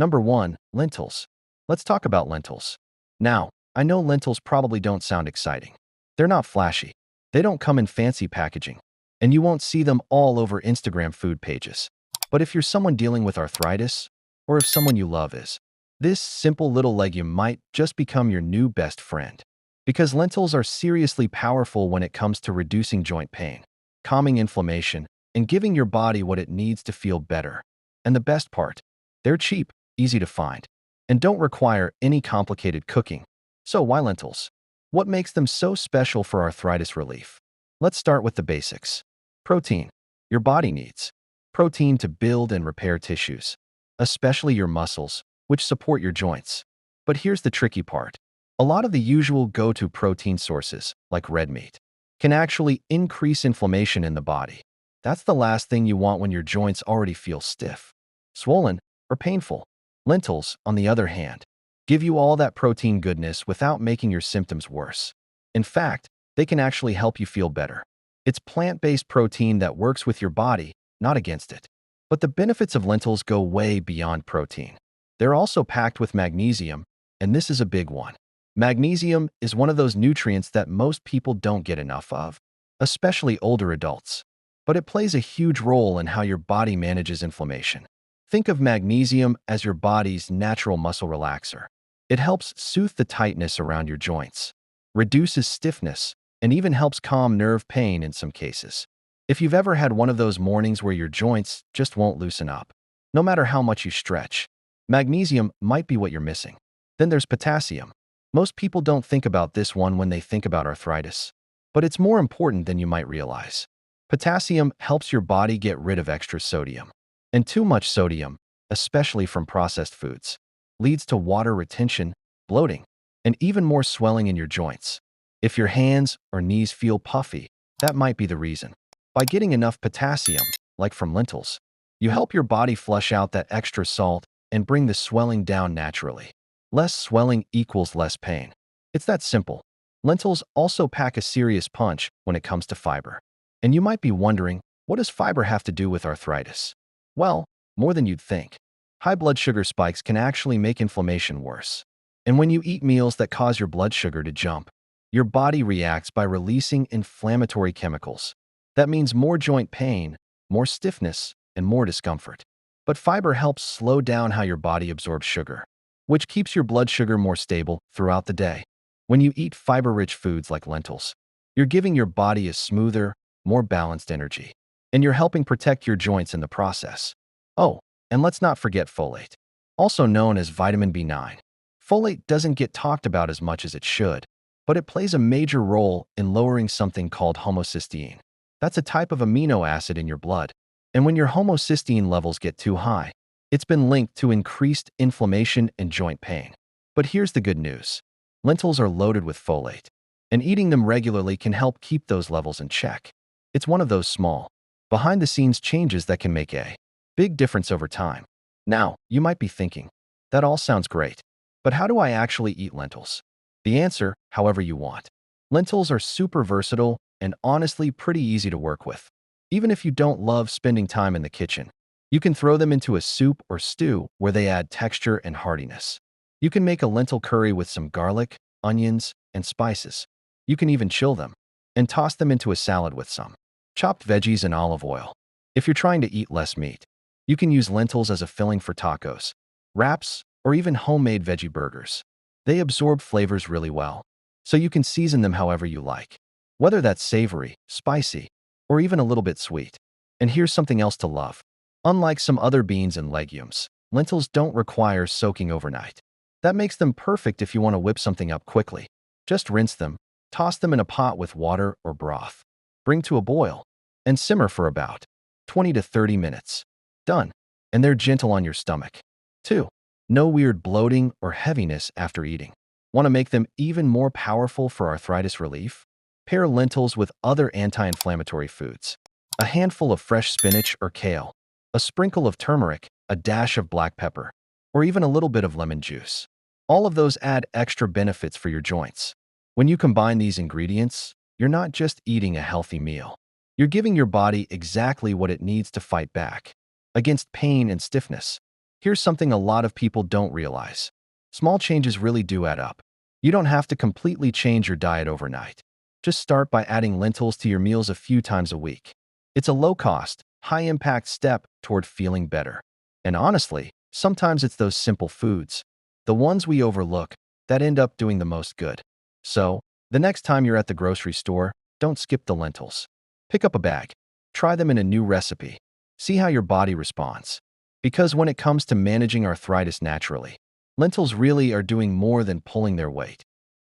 Number 1. Lentils. Let's talk about lentils. Now, I know lentils probably don't sound exciting. They're not flashy. They don't come in fancy packaging. And you won't see them all over Instagram food pages. But if you're someone dealing with arthritis, or if someone you love is, this simple little legume might just become your new best friend. Because lentils are seriously powerful when it comes to reducing joint pain, calming inflammation, and giving your body what it needs to feel better. And the best part, they're cheap, easy to find, and don't require any complicated cooking. So why lentils? What makes them so special for arthritis relief? Let's start with the basics. Protein. Your body needs protein to build and repair tissues, especially your muscles, which support your joints. But here's the tricky part. A lot of the usual go-to protein sources, like red meat, can actually increase inflammation in the body. That's the last thing you want when your joints already feel stiff, swollen, or painful. Lentils, on the other hand, give you all that protein goodness without making your symptoms worse. In fact, they can actually help you feel better. It's plant-based protein that works with your body, not against it. But the benefits of lentils go way beyond protein. They're also packed with magnesium, and this is a big one. Magnesium is one of those nutrients that most people don't get enough of, especially older adults. But it plays a huge role in how your body manages inflammation. Think of magnesium as your body's natural muscle relaxer. It helps soothe the tightness around your joints, reduces stiffness, and even helps calm nerve pain in some cases. If you've ever had one of those mornings where your joints just won't loosen up, no matter how much you stretch, magnesium might be what you're missing. Then there's potassium. Most people don't think about this one when they think about arthritis, but it's more important than you might realize. Potassium helps your body get rid of extra sodium. And too much sodium, especially from processed foods, leads to water retention, bloating, and even more swelling in your joints. If your hands or knees feel puffy, that might be the reason. By getting enough potassium, like from lentils, you help your body flush out that extra salt and bring the swelling down naturally. Less swelling equals less pain. It's that simple. Lentils also pack a serious punch when it comes to fiber. And you might be wondering, what does fiber have to do with arthritis? Well, more than you'd think. High blood sugar spikes can actually make inflammation worse. And when you eat meals that cause your blood sugar to jump, your body reacts by releasing inflammatory chemicals. That means more joint pain, more stiffness, and more discomfort. But fiber helps slow down how your body absorbs sugar, which keeps your blood sugar more stable throughout the day. When you eat fiber-rich foods like lentils, you're giving your body a smoother, more balanced energy, and you're helping protect your joints in the process. Oh, and let's not forget folate, also known as vitamin B9. Folate doesn't get talked about as much as it should, but it plays a major role in lowering something called homocysteine. That's a type of amino acid in your blood. And when your homocysteine levels get too high, it's been linked to increased inflammation and joint pain. But here's the good news. Lentils are loaded with folate, and eating them regularly can help keep those levels in check. It's one of those small, behind-the-scenes changes that can make a big difference over time. Now, you might be thinking, that all sounds great, but how do I actually eat lentils? The answer, however you want. Lentils are super versatile and honestly pretty easy to work with. Even if you don't love spending time in the kitchen, you can throw them into a soup or stew where they add texture and heartiness. You can make a lentil curry with some garlic, onions, and spices. You can even chill them and toss them into a salad with some chopped veggies and olive oil. If you're trying to eat less meat, you can use lentils as a filling for tacos, wraps, or even homemade veggie burgers. They absorb flavors really well, so you can season them however you like, whether that's savory, spicy, or even a little bit sweet. And here's something else to love. Unlike some other beans and legumes, lentils don't require soaking overnight. That makes them perfect if you want to whip something up quickly. Just rinse them, toss them in a pot with water or broth, bring to a boil, and simmer for about 20 to 30 minutes. Done. And they're gentle on your stomach. 2. No weird bloating or heaviness after eating. Want to make them even more powerful for arthritis relief? Pair lentils with other anti-inflammatory foods. A handful of fresh spinach or kale, a sprinkle of turmeric, a dash of black pepper, or even a little bit of lemon juice. All of those add extra benefits for your joints. When you combine these ingredients, you're not just eating a healthy meal. You're giving your body exactly what it needs to fight back against pain and stiffness. Here's something a lot of people don't realize. Small changes really do add up. You don't have to completely change your diet overnight. Just start by adding lentils to your meals a few times a week. It's a low-cost, high-impact step toward feeling better. And honestly, sometimes it's those simple foods, the ones we overlook, that end up doing the most good. So, the next time you're at the grocery store, don't skip the lentils. Pick up a bag. Try them in a new recipe. See how your body responds. Because when it comes to managing arthritis naturally, lentils really are doing more than pulling their weight.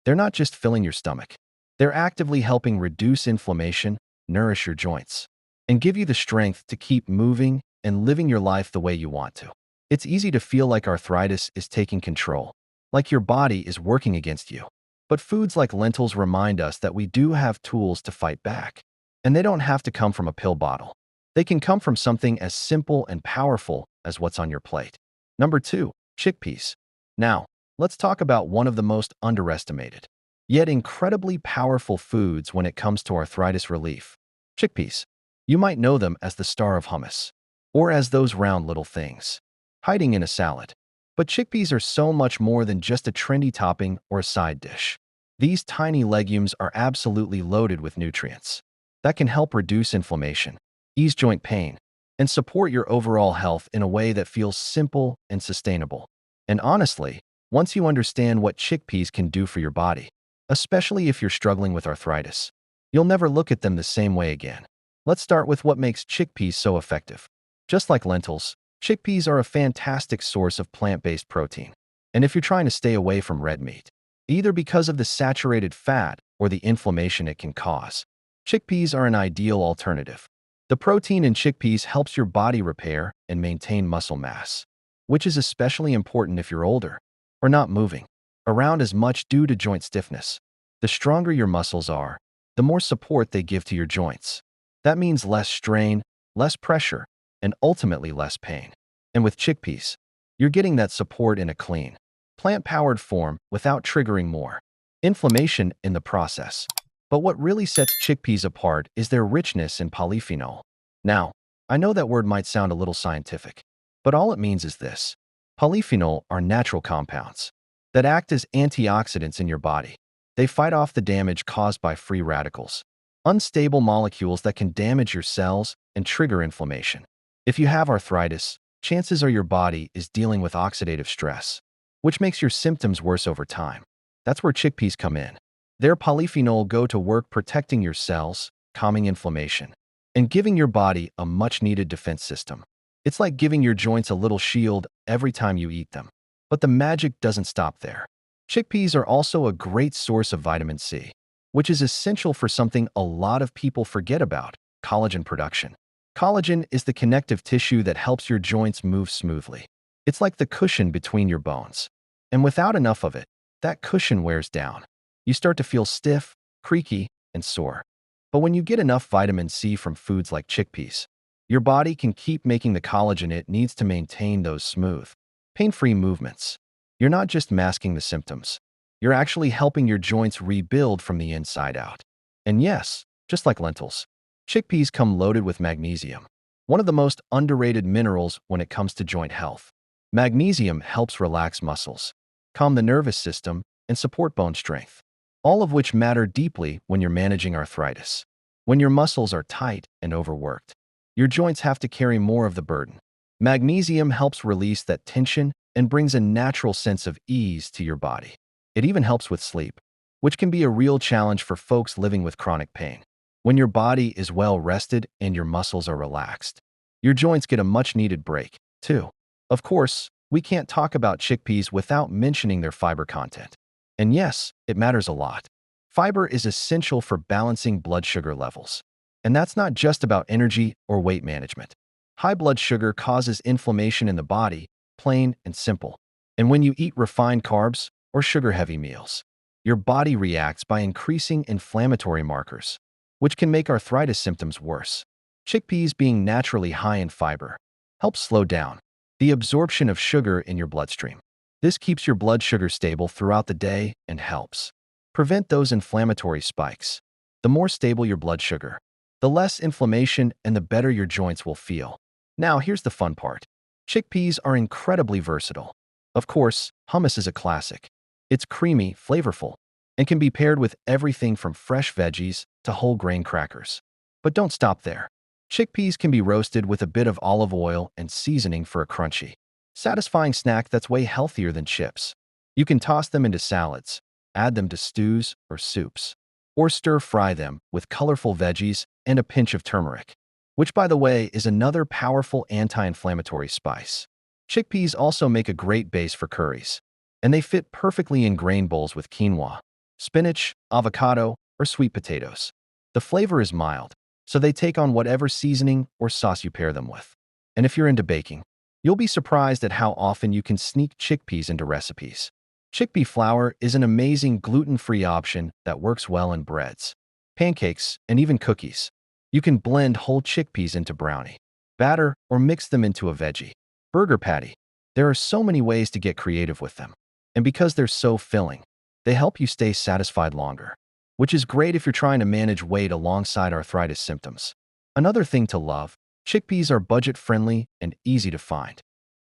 They're not just filling your stomach. They're actively helping reduce inflammation, nourish your joints, and give you the strength to keep moving and living your life the way you want to. It's easy to feel like arthritis is taking control, like your body is working against you. But foods like lentils remind us that we do have tools to fight back. And they don't have to come from a pill bottle. They can come from something as simple and powerful as what's on your plate. Number 2, chickpeas. Now, let's talk about one of the most underestimated, yet incredibly powerful foods when it comes to arthritis relief. Chickpeas. You might know them as the star of hummus, or as those round little things hiding in a salad. But chickpeas are so much more than just a trendy topping or a side dish. These tiny legumes are absolutely loaded with nutrients that can help reduce inflammation, ease joint pain, and support your overall health in a way that feels simple and sustainable. And honestly, once you understand what chickpeas can do for your body, especially if you're struggling with arthritis, you'll never look at them the same way again. Let's start with what makes chickpeas so effective. Just like lentils, chickpeas are a fantastic source of plant-based protein. And if you're trying to stay away from red meat, either because of the saturated fat or the inflammation it can cause, chickpeas are an ideal alternative. The protein in chickpeas helps your body repair and maintain muscle mass, which is especially important if you're older or not moving around as much due to joint stiffness. The stronger your muscles are, the more support they give to your joints. That means less strain, less pressure, and ultimately less pain. And with chickpeas, you're getting that support in a clean, plant-powered form without triggering more inflammation in the process. But what really sets chickpeas apart is their richness in polyphenol. Now, I know that word might sound a little scientific, but all it means is this. Polyphenol are natural compounds that act as antioxidants in your body. They fight off the damage caused by free radicals, unstable molecules that can damage your cells and trigger inflammation. If you have arthritis, chances are your body is dealing with oxidative stress, which makes your symptoms worse over time. That's where chickpeas come in. Their polyphenol go to work protecting your cells, calming inflammation, and giving your body a much-needed defense system. It's like giving your joints a little shield every time you eat them. But the magic doesn't stop there. Chickpeas are also a great source of vitamin C, which is essential for something a lot of people forget about: collagen production. Collagen is the connective tissue that helps your joints move smoothly. It's like the cushion between your bones. And without enough of it, that cushion wears down. You start to feel stiff, creaky, and sore. But when you get enough vitamin C from foods like chickpeas, your body can keep making the collagen it needs to maintain those smooth, pain-free movements. You're not just masking the symptoms. You're actually helping your joints rebuild from the inside out. And yes, just like lentils, chickpeas come loaded with magnesium, one of the most underrated minerals when it comes to joint health. Magnesium helps relax muscles, calm the nervous system, and support bone strength, all of which matter deeply when you're managing arthritis. When your muscles are tight and overworked, your joints have to carry more of the burden. Magnesium helps release that tension and brings a natural sense of ease to your body. It even helps with sleep, which can be a real challenge for folks living with chronic pain. When your body is well rested and your muscles are relaxed, your joints get a much-needed break, too. Of course, we can't talk about chickpeas without mentioning their fiber content. And yes, it matters a lot. Fiber is essential for balancing blood sugar levels. And that's not just about energy or weight management. High blood sugar causes inflammation in the body, plain and simple. And when you eat refined carbs or sugar-heavy meals, your body reacts by increasing inflammatory markers, which can make arthritis symptoms worse. Chickpeas, being naturally high in fiber, helps slow down the absorption of sugar in your bloodstream. This keeps your blood sugar stable throughout the day and helps prevent those inflammatory spikes. The more stable your blood sugar, the less inflammation and the better your joints will feel. Now, here's the fun part. Chickpeas are incredibly versatile. Of course, hummus is a classic. It's creamy, flavorful, and can be paired with everything from fresh veggies to whole grain crackers. But don't stop there. Chickpeas can be roasted with a bit of olive oil and seasoning for a crunchy, satisfying snack that's way healthier than chips. You can toss them into salads, add them to stews or soups, or stir-fry them with colorful veggies and a pinch of turmeric, which, by the way, is another powerful anti-inflammatory spice. Chickpeas also make a great base for curries, and they fit perfectly in grain bowls with quinoa, spinach, avocado, or sweet potatoes. The flavor is mild, so they take on whatever seasoning or sauce you pair them with. And if you're into baking, you'll be surprised at how often you can sneak chickpeas into recipes. Chickpea flour is an amazing gluten-free option that works well in breads, pancakes, and even cookies. You can blend whole chickpeas into brownie, batter, or mix them into a veggie burger patty. There are so many ways to get creative with them. And because they're so filling, they help you stay satisfied longer, which is great if you're trying to manage weight alongside arthritis symptoms. Another thing to love, chickpeas are budget-friendly and easy to find.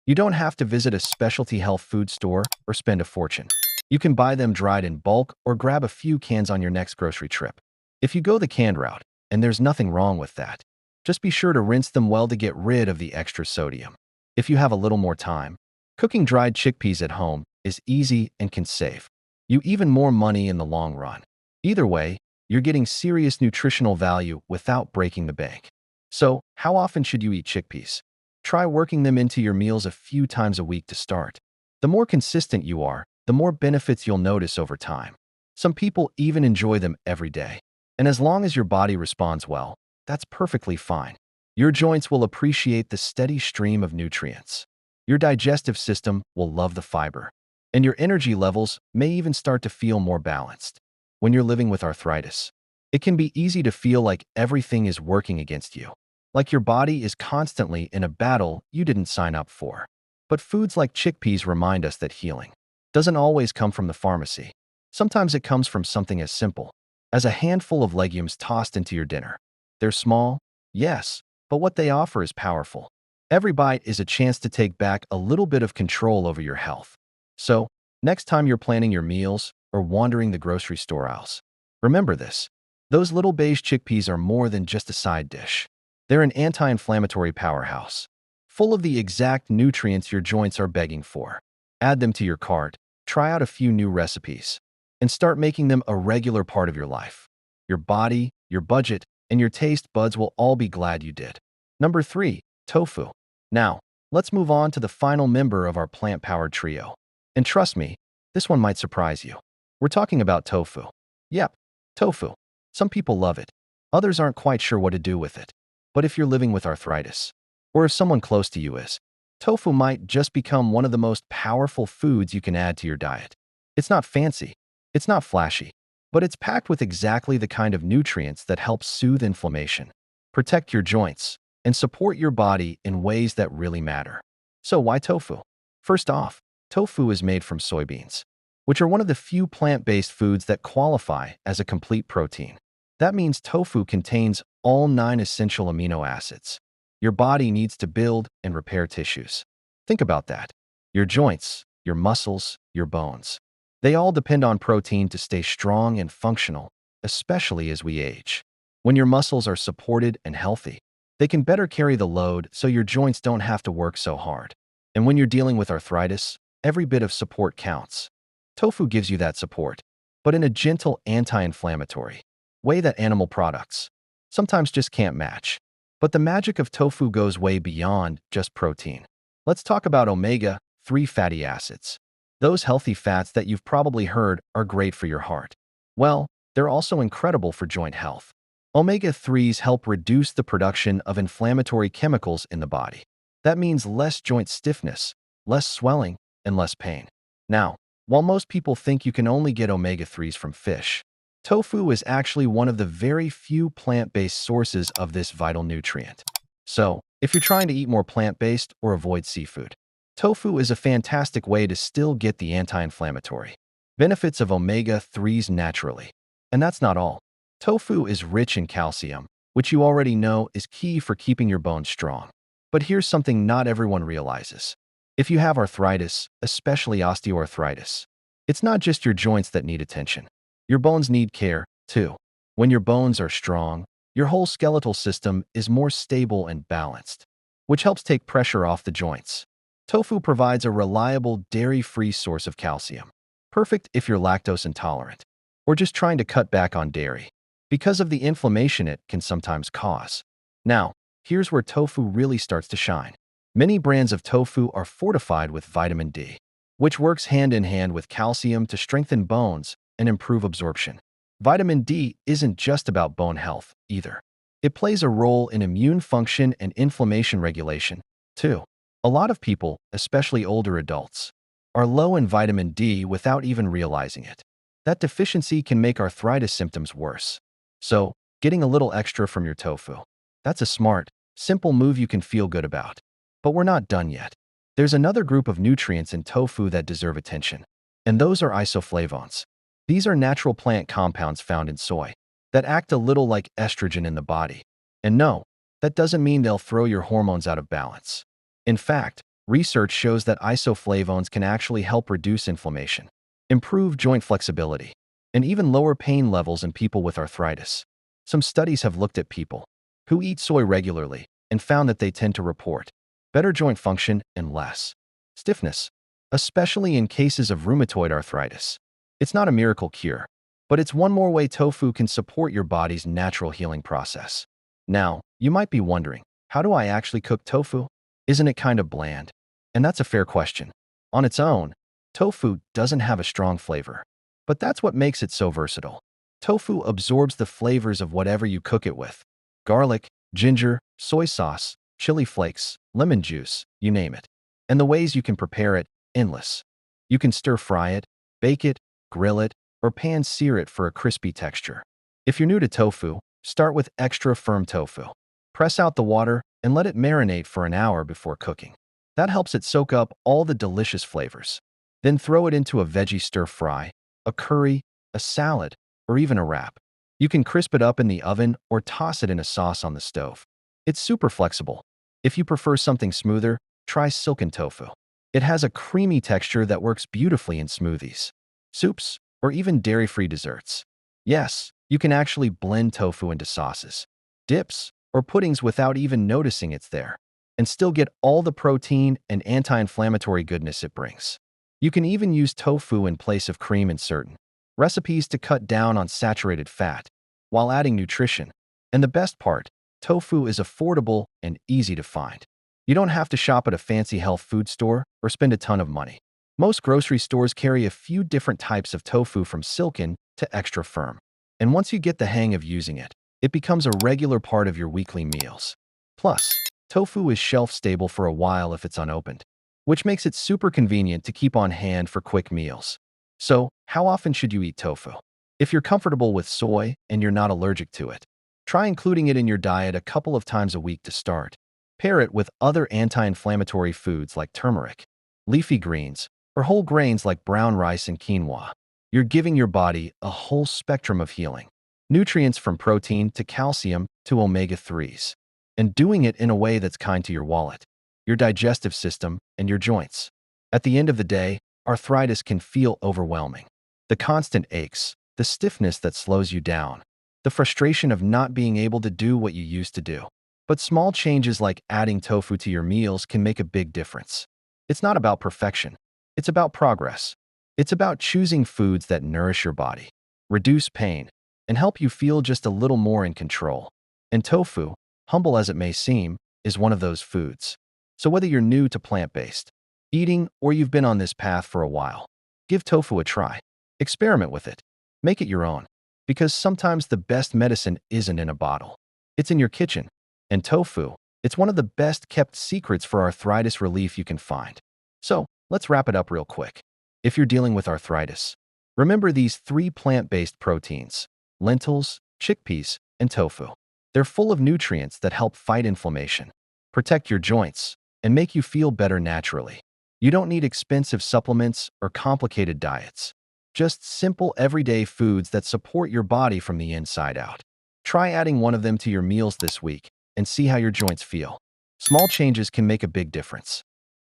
You don't have to visit a specialty health food store or spend a fortune. You can buy them dried in bulk or grab a few cans on your next grocery trip. If you go the canned route, and there's nothing wrong with that, just be sure to rinse them well to get rid of the extra sodium. If you have a little more time, cooking dried chickpeas at home is easy and can save you even more money in the long run. Either way, you're getting serious nutritional value without breaking the bank. So, how often should you eat chickpeas? Try working them into your meals a few times a week to start. The more consistent you are, the more benefits you'll notice over time. Some people even enjoy them every day. And as long as your body responds well, that's perfectly fine. Your joints will appreciate the steady stream of nutrients. Your digestive system will love the fiber. And your energy levels may even start to feel more balanced. When you're living with arthritis, it can be easy to feel like everything is working against you, like your body is constantly in a battle you didn't sign up for. But foods like chickpeas remind us that healing doesn't always come from the pharmacy. Sometimes it comes from something as simple as a handful of legumes tossed into your dinner. They're small, yes, but what they offer is powerful. Every bite is a chance to take back a little bit of control over your health. So, next time you're planning your meals or wandering the grocery store aisles, remember this. Those little beige chickpeas are more than just a side dish. They're an anti-inflammatory powerhouse, full of the exact nutrients your joints are begging for. Add them to your cart, try out a few new recipes, and start making them a regular part of your life. Your body, your budget, and your taste buds will all be glad you did. Number 3, tofu. Now, let's move on to the final member of our plant-powered trio. And trust me, this one might surprise you. We're talking about tofu. Yep, tofu. Some people love it. Others aren't quite sure what to do with it. But if you're living with arthritis, or if someone close to you is, tofu might just become one of the most powerful foods you can add to your diet. It's not fancy, it's not flashy, but it's packed with exactly the kind of nutrients that help soothe inflammation, protect your joints, and support your body in ways that really matter. So why tofu? First off, tofu is made from soybeans, which are one of the few plant-based foods that qualify as a complete protein. That means tofu contains all 9 essential amino acids your body needs to build and repair tissues. Think about that. Your joints, your muscles, your bones. They all depend on protein to stay strong and functional, especially as we age. When your muscles are supported and healthy, they can better carry the load so your joints don't have to work so hard. And when you're dealing with arthritis, every bit of support counts. Tofu gives you that support, but in a gentle anti-inflammatory way that animal products sometimes just can't match. But the magic of tofu goes way beyond just protein. Let's talk about omega-3 fatty acids. Those healthy fats that you've probably heard are great for your heart. Well, they're also incredible for joint health. Omega-3s help reduce the production of inflammatory chemicals in the body. That means less joint stiffness, less swelling, and less pain. Now, while most people think you can only get omega-3s from fish, tofu is actually one of the very few plant-based sources of this vital nutrient. So, if you're trying to eat more plant-based or avoid seafood, tofu is a fantastic way to still get the anti-inflammatory benefits of omega-3s naturally. And that's not all. Tofu is rich in calcium, which you already know is key for keeping your bones strong. But here's something not everyone realizes. If you have arthritis, especially osteoarthritis, it's not just your joints that need attention. Your bones need care, too. When your bones are strong, your whole skeletal system is more stable and balanced, which helps take pressure off the joints. Tofu provides a reliable, dairy-free source of calcium, perfect if you're lactose intolerant or just trying to cut back on dairy, because of the inflammation it can sometimes cause. Now, here's where tofu really starts to shine. Many brands of tofu are fortified with vitamin D, which works hand in hand with calcium to strengthen bones and improve absorption. Vitamin D isn't just about bone health, either. It plays a role in immune function and inflammation regulation, too. A lot of people, especially older adults, are low in vitamin D without even realizing it. That deficiency can make arthritis symptoms worse. So, getting a little extra from your tofu, that's a smart, simple move you can feel good about. But we're not done yet. There's another group of nutrients in tofu that deserve attention, and those are isoflavones. These are natural plant compounds found in soy that act a little like estrogen in the body. And no, that doesn't mean they'll throw your hormones out of balance. In fact, research shows that isoflavones can actually help reduce inflammation, improve joint flexibility, and even lower pain levels in people with arthritis. Some studies have looked at people who eat soy regularly and found that they tend to report better joint function and less stiffness, especially in cases of rheumatoid arthritis. It's not a miracle cure, but it's one more way tofu can support your body's natural healing process. Now, you might be wondering, how do I actually cook tofu? Isn't it kind of bland? And that's a fair question. On its own, tofu doesn't have a strong flavor, but that's what makes it so versatile. Tofu absorbs the flavors of whatever you cook it with: garlic, ginger, soy sauce, chili flakes, lemon juice, you name it. And the ways you can prepare it, endless. You can stir-fry it, bake it, grill it, or pan-sear it for a crispy texture. If you're new to tofu, start with extra firm tofu. Press out the water and let it marinate for an hour before cooking. That helps it soak up all the delicious flavors. Then throw it into a veggie stir-fry, a curry, a salad, or even a wrap. You can crisp it up in the oven or toss it in a sauce on the stove. It's super flexible. If you prefer something smoother, try silken tofu. It has a creamy texture that works beautifully in smoothies, soups, or even dairy-free desserts. Yes, you can actually blend tofu into sauces, dips, or puddings without even noticing it's there, and still get all the protein and anti-inflammatory goodness it brings. You can even use tofu in place of cream in certain recipes to cut down on saturated fat, while adding nutrition. And the best part, tofu is affordable and easy to find. You don't have to shop at a fancy health food store or spend a ton of money. Most grocery stores carry a few different types of tofu, from silken to extra firm. And once you get the hang of using it, it becomes a regular part of your weekly meals. Plus, tofu is shelf-stable for a while if it's unopened, which makes it super convenient to keep on hand for quick meals. So, how often should you eat tofu? If you're comfortable with soy and you're not allergic to it, try including it in your diet a couple of times a week to start. Pair it with other anti-inflammatory foods like turmeric, leafy greens, or whole grains like brown rice and quinoa. You're giving your body a whole spectrum of healing, nutrients from protein to calcium to omega-3s, and doing it in a way that's kind to your wallet, your digestive system, and your joints. At the end of the day, arthritis can feel overwhelming. The constant aches, the stiffness that slows you down, the frustration of not being able to do what you used to do. But small changes like adding tofu to your meals can make a big difference. It's not about perfection. It's about progress. It's about choosing foods that nourish your body, reduce pain, and help you feel just a little more in control. And tofu, humble as it may seem, is one of those foods. So whether you're new to plant-based eating or you've been on this path for a while, give tofu a try. Experiment with it. Make it your own. Because sometimes the best medicine isn't in a bottle. It's in your kitchen. And tofu, it's one of the best-kept secrets for arthritis relief you can find. So, let's wrap it up real quick. If you're dealing with arthritis, remember these 3 plant-based proteins: lentils, chickpeas, and tofu. They're full of nutrients that help fight inflammation, protect your joints, and make you feel better naturally. You don't need expensive supplements or complicated diets. Just simple, everyday foods that support your body from the inside out. Try adding one of them to your meals this week and see how your joints feel. Small changes can make a big difference.